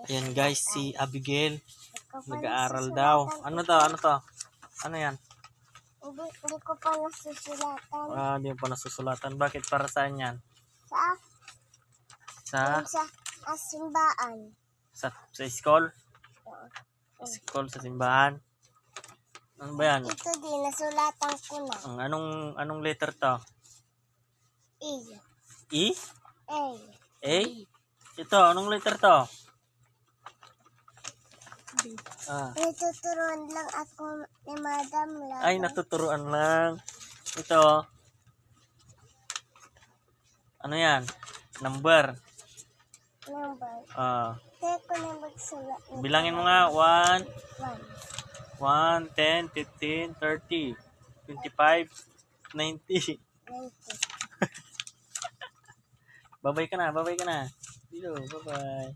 Ayan guys, si Abigail. Nag-aaral daw. Ano to? Ano to? Ano yan? Hindi ko pa nasusulatan. Hindi mo pa nasusulatan. Bakit? Para saan yan? Sa Simbaan. Sa school? School sa simbahan? Ano ba yan? Ito din, nasulatan ko na. Anong letter to? E. E? A. A? Ito, anong letter to? Natuturuan lang ako ni Madam lang. Ay, natuturuan lang. Ito. Ano yan? Number. Kaya ko na magsulat. Bilangin mo nga. 1, 1. 10, 15, 30, 25, 90. 90. Babay ka na. Babay ka na. Dilo, bye-bye.